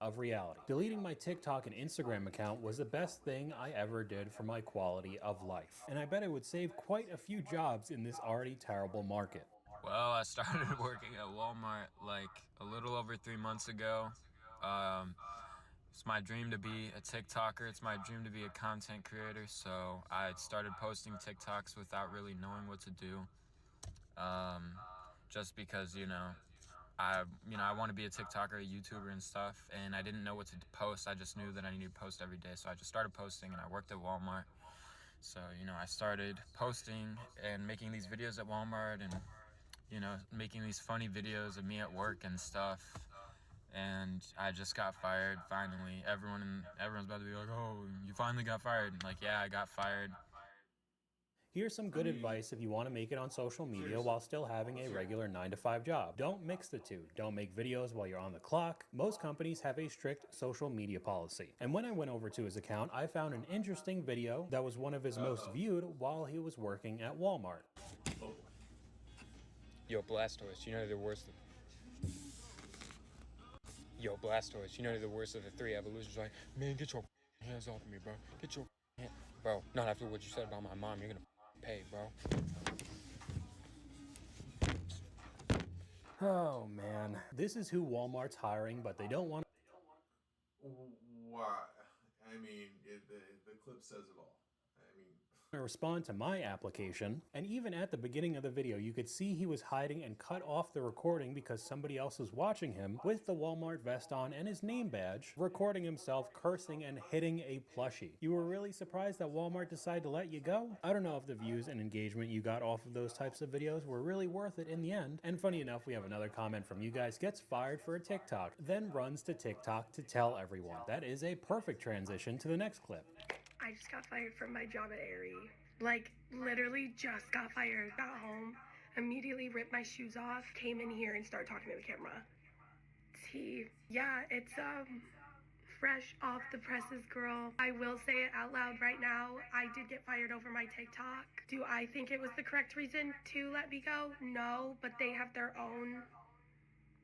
of reality. Deleting my TikTok and Instagram account was the best thing I ever did for my quality of life. And I bet it would save quite a few jobs in this already terrible market. Well, I started working at Walmart like a little over 3 months ago. Um, it's my dream to be a TikToker. It's my dream to be a content creator. So I started posting TikToks without really knowing what to do. Just because, I want to be a TikToker, a YouTuber and stuff. And I didn't know what to post. I just knew that I needed to post every day. So I just started posting, and I worked at Walmart. So, I started posting and making these videos at Walmart, and making these funny videos of me at work and stuff. And I just got fired finally. Everyone's about to be like, "Oh, you finally got fired." Like, yeah, I got fired. Here's some I good mean, advice if you want to make it on social media seriously. while still having a Let's hear it. regular 9 to 5 job. Don't mix the two. Don't make videos while you're on the clock. Most companies have a strict social media policy. And when I went over to his account, I found an interesting video that was one of his most Uh-oh. viewed while he was working at Walmart. Oh boy. Yo, Blastoise, you know the worst. Yo, Blastoise, you know the worst of the three evolutions. Like, man, get your hands off of me, bro. Get your hand, bro. Not after what you said about my mom. You're gonna pay, bro. Oh man. This is who Walmart's hiring, but they don't want Why? I mean, the clip says it all. I mean, to respond to my application. And even at the beginning of the video, you could see he was hiding and cut off the recording because somebody else was watching him with the Walmart vest on and his name badge, recording himself cursing and hitting a plushie. You were really surprised that Walmart decided to let you go? I don't know if the views and engagement you got off of those types of videos were really worth it in the end. And funny enough, we have another comment from you guys: gets fired for a TikTok, then runs to TikTok to tell everyone. That is a perfect transition to the next clip. I just got fired from my job at Aerie. Like, literally just got fired. Got home, immediately ripped my shoes off, came in here and started talking to the camera. Yeah, it's fresh off the presses, girl. I will say it out loud right now. I did get fired over my TikTok. Do I think it was the correct reason to let me go? No, but they have their own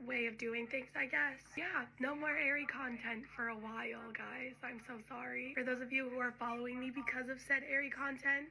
way of doing things, I guess. Yeah, no more Aerie content for a while, guys. I'm so sorry. For those of you who are following me because of said Aerie content,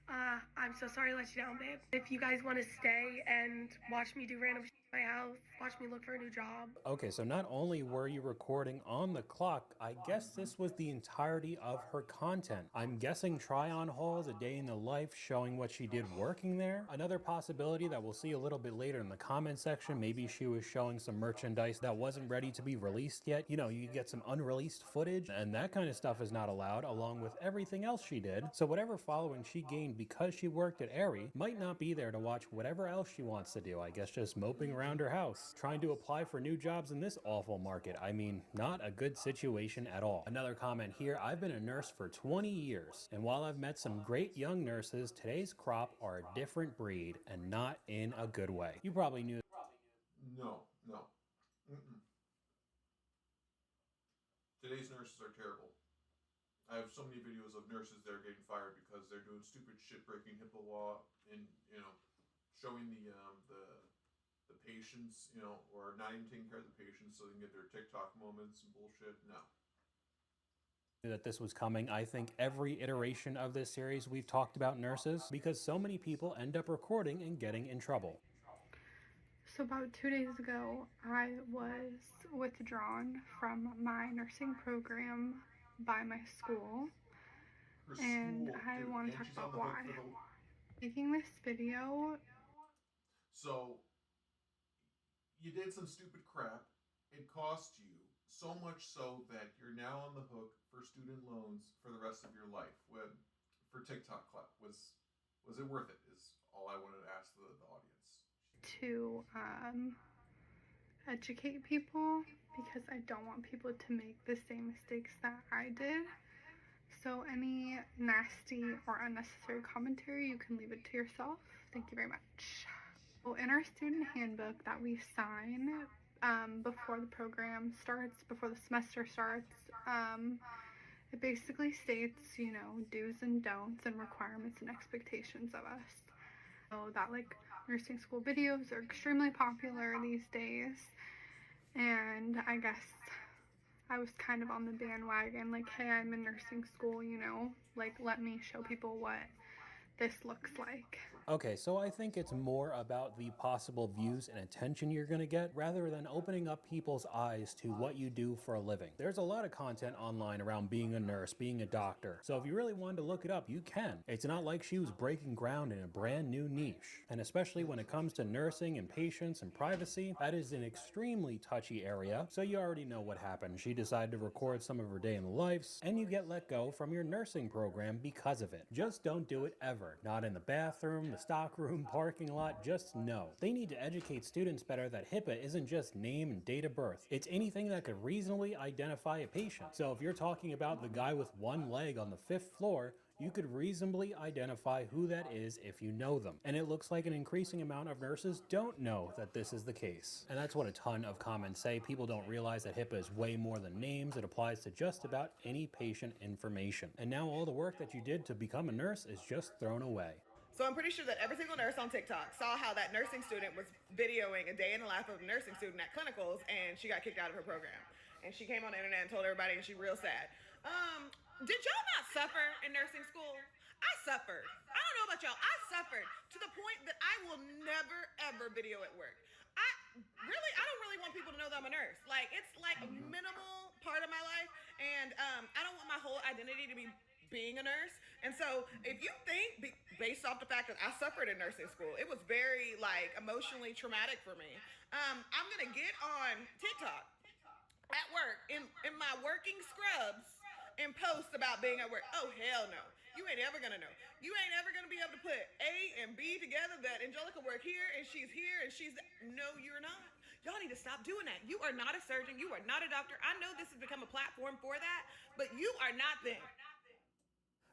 I'm so sorry to let you down, babe. If you guys want to stay and watch me do random shit in my house, watch me look for a new job. Okay, so not only were you recording on the clock, I guess this was the entirety of her content. I'm guessing try-on hauls, a day in the life, showing what she did working there. Another possibility that we'll see a little bit later in the comment section, maybe she was showing some merchandise that wasn't ready to be released yet. You know, you get some unreleased footage, and that kind of stuff is not allowed, along with everything else she did. So whatever following she gained because she worked at Aerie might not be there to watch whatever else she wants to do. I guess just moping around her house, trying to apply for new jobs in this awful market. I mean, not a good situation at all. Another comment here: I've been a nurse for 20 years, and while I've met some great young nurses, today's crop are a different breed, and not in a good way. You probably knew. no, no. Mm-mm. Today's nurses are terrible. I have so many videos of nurses that are getting fired because they're doing stupid shit, breaking HIPAA law, and showing the patients, or not even taking care of the patients so they can get their TikTok moments and bullshit. No. That this was coming. I think every iteration of this series we've talked about nurses because so many people end up recording and getting in trouble. So about 2 days ago, I was withdrawn from my nursing program by my school, Her and school, I dude, want to and talk she's on about the hook for why. the. Making this video, So you did some stupid crap. It cost you so much so that you're now on the hook for student loans for the rest of your life. For TikTok clout, was it worth it? Is all I wanted to ask the audience. to educate people because I don't want people to make the same mistakes that I did. So any nasty or unnecessary commentary, you can leave it to yourself. Thank you very much. Well, in our student handbook that we sign before the program starts, before the semester starts, it basically states, do's and don'ts and requirements and expectations of us. So that nursing school videos are extremely popular these days, and I guess I was kind of on the bandwagon, like, hey, I'm in nursing school, you know, like, let me show people what this looks like. Okay, so I think it's more about the possible views and attention you're going to get rather than opening up people's eyes to what you do for a living. There's a lot of content online around being a nurse, being a doctor, so if you really wanted to look it up, you can. It's not like she was breaking ground in a brand new niche. And especially when it comes to nursing and patients and privacy, that is an extremely touchy area, so you already know what happened. She decided to record some of her day in the lives, and you get let go from your nursing program because of it. Just don't do it ever. Not in the bathroom, the stockroom, parking lot, just no. They need to educate students better that HIPAA isn't just name and date of birth. It's anything that could reasonably identify a patient. So if you're talking about the guy with one leg on the 5th floor, you could reasonably identify who that is if you know them. And it looks like an increasing amount of nurses don't know that this is the case. And that's what a ton of comments say. People don't realize that HIPAA is way more than names. It applies to just about any patient information. And now all the work that you did to become a nurse is just thrown away. So I'm pretty sure that every single nurse on TikTok saw how that nursing student was videoing a day in the life of a nursing student at clinicals, and she got kicked out of her program. And she came on the internet and told everybody, and she's real sad. Did y'all not suffer in nursing school? I suffered. I don't know about y'all. I suffered to the point that I will never, ever video at work. I don't really want people to know that I'm a nurse. Like, it's like a minimal part of my life, and I don't want my whole identity to be being a nurse. And so if you think, based off the fact that I suffered in nursing school, it was very like emotionally traumatic for me. I'm gonna get on TikTok at work in my working scrubs and post about being at work. Oh, hell no. You ain't ever gonna know. You ain't ever gonna be able to put A and B together, that Angelica work here and she's here and she's no, you're not. Y'all need to stop doing that. You are not a surgeon. You are not a doctor. I know this has become a platform for that, but you are not them.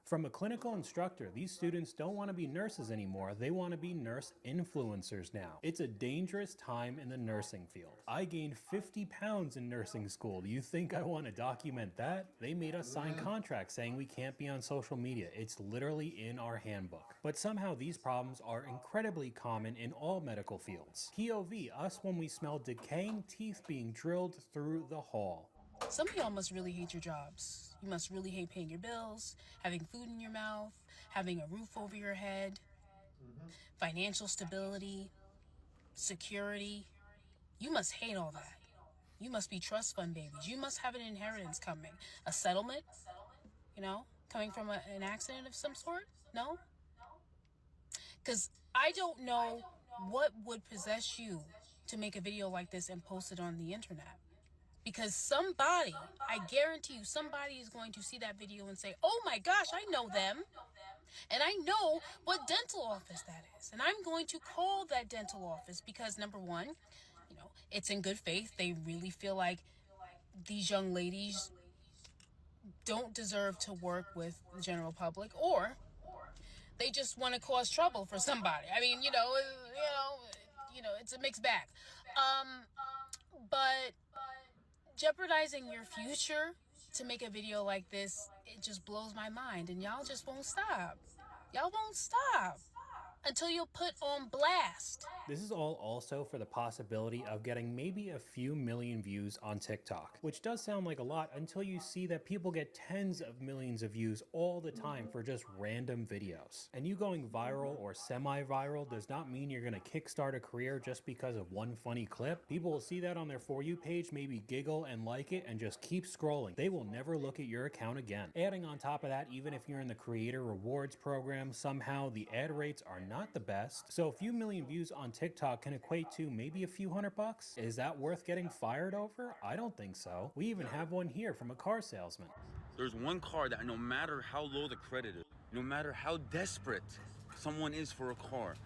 From a clinical instructor, these students don't want to be nurses anymore. They want to be nurse influencers now. It's a dangerous time in the nursing field. I gained 50 pounds in nursing school. Do you think I want to document that? They made us sign contracts saying we can't be on social media. It's literally in our handbook. But somehow these problems are incredibly common in all medical fields. POV, us when we smell decaying teeth being drilled through the hall. Some of y'all must really hate your jobs. You must really hate paying your bills, having food in your mouth, having a roof over your head, financial stability, security. You must hate all that. You must be trust fund babies. You must have an inheritance coming. A settlement, coming from an accident of some sort? No? Because I don't know what would possess you to make a video like this and post it on the internet. Because somebody, I guarantee you, somebody is going to see that video and say, oh my gosh, I know them. And I know what dental office that is. And I'm going to call that dental office because, number one, it's in good faith. They really feel like these young ladies don't deserve to work with the general public, or they just want to cause trouble for somebody. I mean, it's a mixed bag. But jeopardizing your future to make a video like this, it just blows my mind, and y'all just won't stop. Y'all won't stop until you're put on blast. This is all also for the possibility of getting maybe a few million views on TikTok, which does sound like a lot until you see that people get tens of millions of views all the time for just random videos. And you going viral or semi-viral does not mean you're gonna kickstart a career just because of one funny clip. People will see that on their For You page, maybe giggle and like it, and just keep scrolling. They will never look at your account again. Adding on top of that, even if you're in the creator rewards program, somehow the ad rates are not the best. So a few million views on TikTok can equate to maybe a few $100. Is that worth getting fired over? I don't think so. We even have one here from a car salesman. There's one car that no matter how low the credit is, no matter how desperate someone is for a car,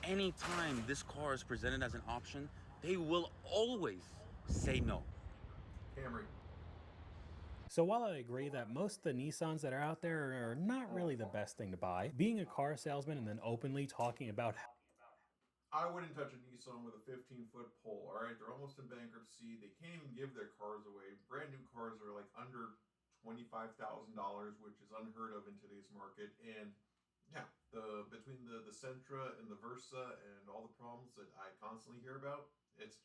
anytime this car is presented as an option, they will always say no. Camry. So while I agree that most of the Nissans that are out there are not really the best thing to buy, being a car salesman and then openly talking about I wouldn't touch a Nissan with a 15-foot pole, all right? They're almost in bankruptcy. They can't even give their cars away. Brand new cars are like under $25,000, which is unheard of in today's market. And yeah, between the Sentra and the Versa and all the problems that I constantly hear about, it's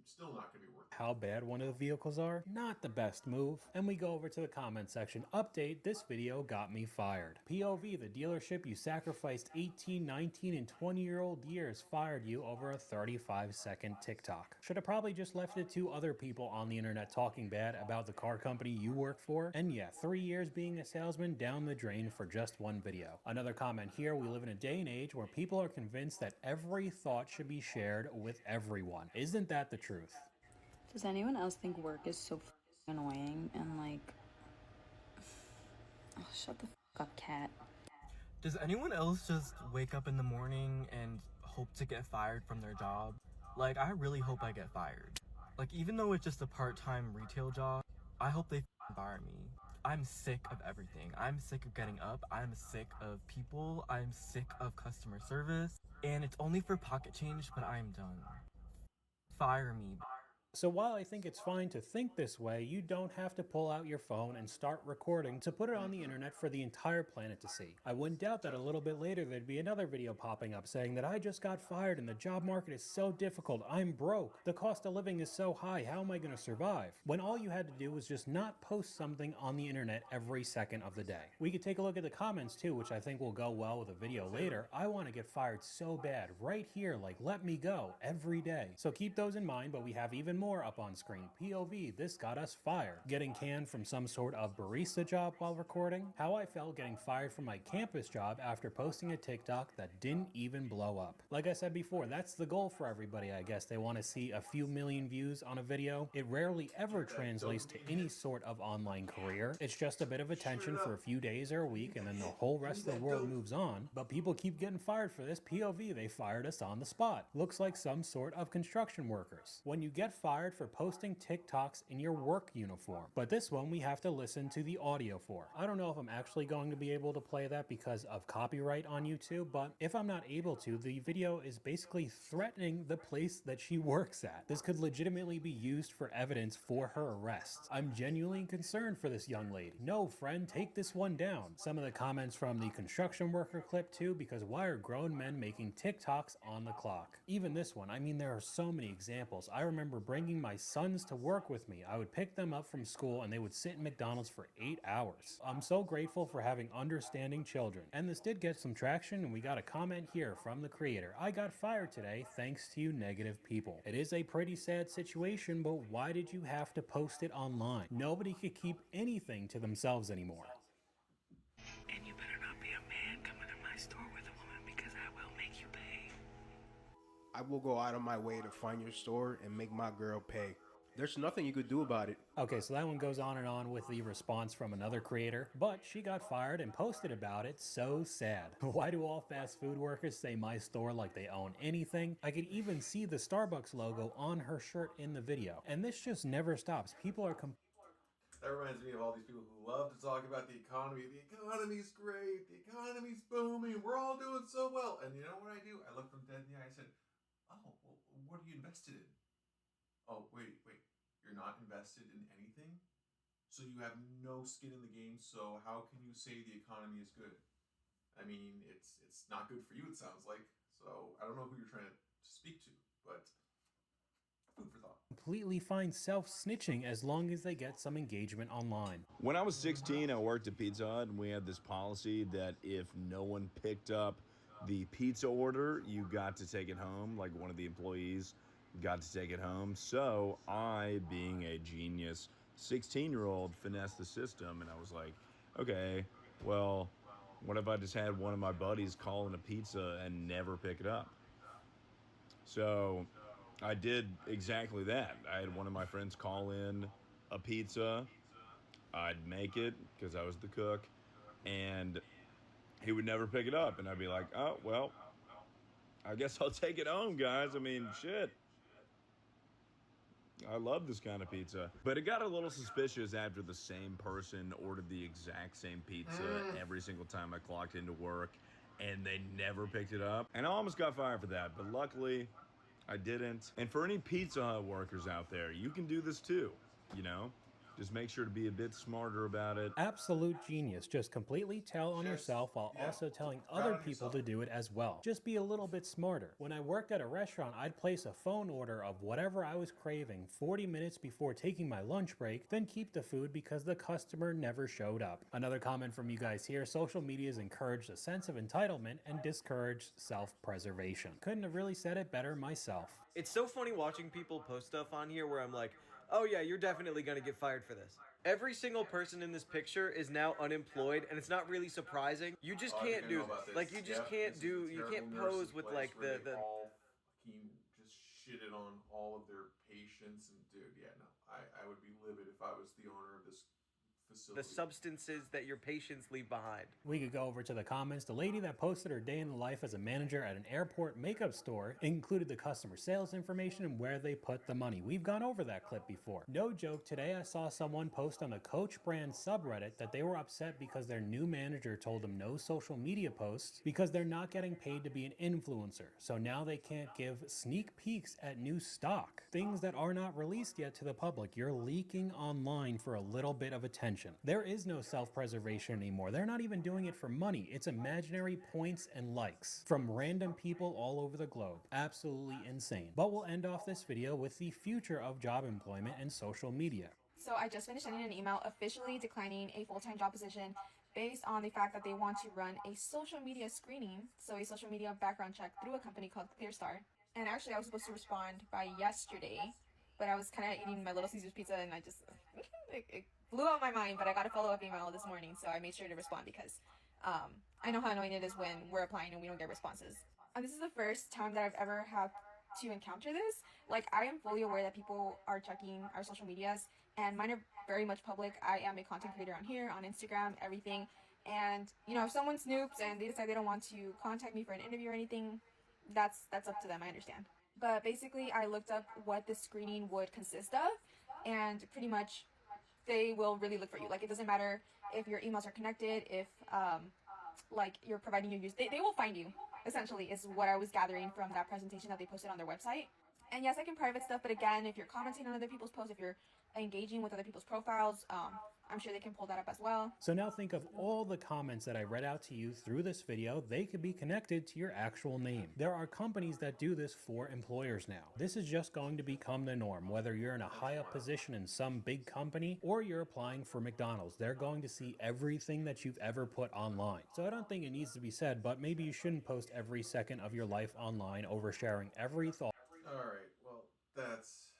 still not going to be worth it. How bad one of the vehicles are? Not the best move. And we go over to the comment section. Update, this video got me fired. POV, the dealership you sacrificed 18, 19, and 20-year-old years fired you over a 35-second TikTok. Should have probably just left it to other people on the internet talking bad about the car company you work for. And yeah, 3 years being a salesman down the drain for just one video. Another comment here, we live in a day and age where people are convinced that every thought should be shared with everyone. Isn't that the truth? Does anyone else think work is so annoying and like... Oh, shut the up, cat. Does anyone else just wake up in the morning and hope to get fired from their job? Like, I really hope I get fired. Like, even though it's just a part-time retail job, I hope they fire me. I'm sick of everything. I'm sick of getting up. I'm sick of people. I'm sick of customer service. And it's only for pocket change, but I'm done. Fire me. So while I think it's fine to think this way, you don't have to pull out your phone and start recording to put it on the internet for the entire planet to see. I wouldn't doubt that a little bit later there'd be another video popping up saying that I just got fired and the job market is so difficult, I'm broke, the cost of living is so high, how am I going to survive? When all you had to do was just not post something on the internet every second of the day. We could take a look at the comments too, which I think will go well with a video later. I want to get fired so bad, right here, like let me go, every day. So keep those in mind, but we have even more up on screen. POV, this got us fired. Getting canned from some sort of barista job while recording. How I felt getting fired from my campus job after posting a TikTok that didn't even blow up. Like I said before, that's the goal for everybody, I guess. They want to see a few million views on a video. It rarely ever translates to any sort of online career. It's just a bit of attention for a few days or a week and then the whole rest of the world moves on. But people keep getting fired for this. POV, they fired us on the spot. Looks like some sort of construction workers. When you get fired for posting TikToks in your work uniform. But this one we have to listen to the audio for. I don't know if I'm actually going to be able to play that because of copyright on YouTube, but if I'm not able to, the video is basically threatening the place that she works at. This could legitimately be used for evidence for her arrest. I'm genuinely concerned for this young lady. No, friend, take this one down. Some of the comments from the construction worker clip too, because why are grown men making TikToks on the clock? Even this one, I mean, there are so many examples. I remember bringing my sons to work with me. I would pick them up from school and they would sit in McDonald's for 8 hours. I'm so grateful for having understanding children. And this did get some traction and we got a comment here from the creator. I got fired today thanks to you negative people. It is a pretty sad situation, but why did you have to post it online? Nobody could keep anything to themselves anymore. And you better not be a man coming to my store with a woman because I will make you pay. I will go out of my way to find your store and make my girl pay. There's nothing you could do about it. Okay, so that one goes on and on with the response from another creator, but she got fired and posted about it. So sad. Why do all fast food workers say my store like they own anything? I could even see the Starbucks logo on her shirt in the video. And this just never stops. People are That reminds me of all these people who love to talk about the economy. The economy's great. The economy's booming. We're all doing so well. And you know what I do? I looked them dead in the eye. I said, oh, well, what are you invested in? Oh, wait. You're not invested in anything? So you have no skin in the game, so how can you say the economy is good? I mean, it's not good for you, it sounds like. So I don't know who you're trying to speak to, but food for thought. completely fine self-snitching as long as they get some engagement online. When I was 16, I worked at Pizza Hut, and we had this policy that if no one picked up the pizza order, you got to take it home, like one of the employees got to take it home. So I, being a genius 16-year-old, finessed the system, and I was like, okay, well, what if I just had one of my buddies call in a pizza and never pick it up? So I did exactly that. I had one of my friends call in a pizza. I'd make it because I was the cook, and he would never pick it up, and I'd be like, oh, well, I guess I'll take it home, guys. I mean, shit. I love this kind of pizza. But it got a little suspicious after the same person ordered the exact same pizza every single time I clocked into work, and they never picked it up. And I almost got fired for that, but luckily I didn't. And for any Pizza Hut workers out there, you can do this too, you know? Just make sure to be a bit smarter about it. Absolute genius. Just completely tell on yourself while also telling other people to do it as well. Just be a little bit smarter. When I worked at a restaurant, I'd place a phone order of whatever I was craving 40 minutes before taking my lunch break, then keep the food because the customer never showed up. Another comment from you guys here: social media has encouraged a sense of entitlement and discouraged self-preservation. Couldn't have really said it better myself. It's so funny watching people post stuff on here where I'm like, oh yeah, you're definitely gonna get fired for this. Every single person in this picture is now unemployed, and it's not really surprising. You just can't do this. Like, you just can't do, you can't pose with like the He just shitted on all of their patients, and dude, yeah, no, I would be livid if I was the owner of this facility. the substances that your patients leave behind. We could go over to the comments. The lady that posted her day in the life as a manager at an airport makeup store included the customer sales information and where they put the money. We've gone over that clip before. No joke, today I saw someone post on the Coach brand subreddit that they were upset because their new manager told them no social media posts because they're not getting paid to be an influencer. So now they can't give sneak peeks at new stock. Things that are not released yet to the public. You're leaking online for a little bit of attention. There is no self-preservation anymore. They're not even doing it for money. It's imaginary points and likes from random people all over the globe. Absolutely insane. But we'll end off this video with the future of job employment and social media. So I just finished sending an email officially declining a full-time job position based on the fact that they want to run a social media screening, so a social media background check through a company called ClearStar. And actually I was supposed to respond by yesterday, but I was kind of eating my Little Caesars pizza and I just, it blew out my mind, but I got a follow-up email this morning, so I made sure to respond because I know how annoying it is when we're applying and we don't get responses. And this is the first time that I've ever had to encounter this. Like, I am fully aware that people are checking our social medias, and mine are very much public. I am a content creator on here, on Instagram, everything. And, you know, if someone snoops and they decide they don't want to contact me for an interview or anything, that's up to them, I understand. But basically, I looked up what this screening would consist of, and pretty much they will really look for you. Like, it doesn't matter if your emails are connected, if like you're providing your use, they will find you, essentially, is what I was gathering from that presentation that they posted on their website. And yes, I can private stuff, but again, if you're commenting on other people's posts, if you're engaging with other people's profiles, I'm sure they can pull that up as well. So now think of all the comments that I read out to you through this video. They could be connected to your actual name. There are companies that do this for employers now. This is just going to become the norm. Whether you're in a high up position in some big company or you're applying for McDonald's, they're going to see everything that you've ever put online. So I don't think it needs to be said, but maybe you shouldn't post every second of your life online, oversharing every thought. All right, well, that's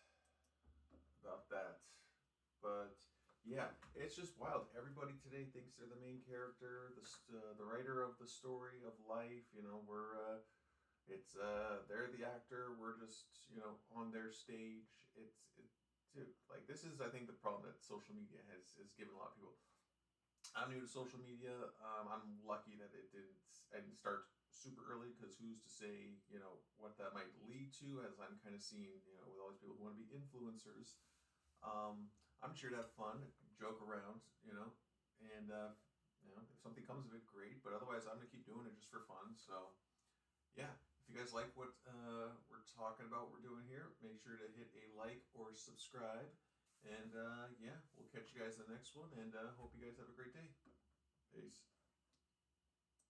about that. But yeah, it's just wild. Everybody today thinks they're the main character, the writer of the story of life. You know, they're the actor. We're just, you know, on their stage. Dude, like, this is, I think, the problem that social media has given a lot of people. I'm new to social media. I'm lucky that I didn't start super early, because who's to say, you know, what that might lead to, as I'm kind of seeing, you know, with all these people who want to be influencers. I'm sure to have fun, joke around, you know, and you know, if something comes of it, great. But otherwise, I'm gonna keep doing it just for fun. So, yeah, if you guys like what we're talking about, what we're doing here, make sure to hit a like or subscribe. And yeah, we'll catch you guys in the next one. And hope you guys have a great day. Peace.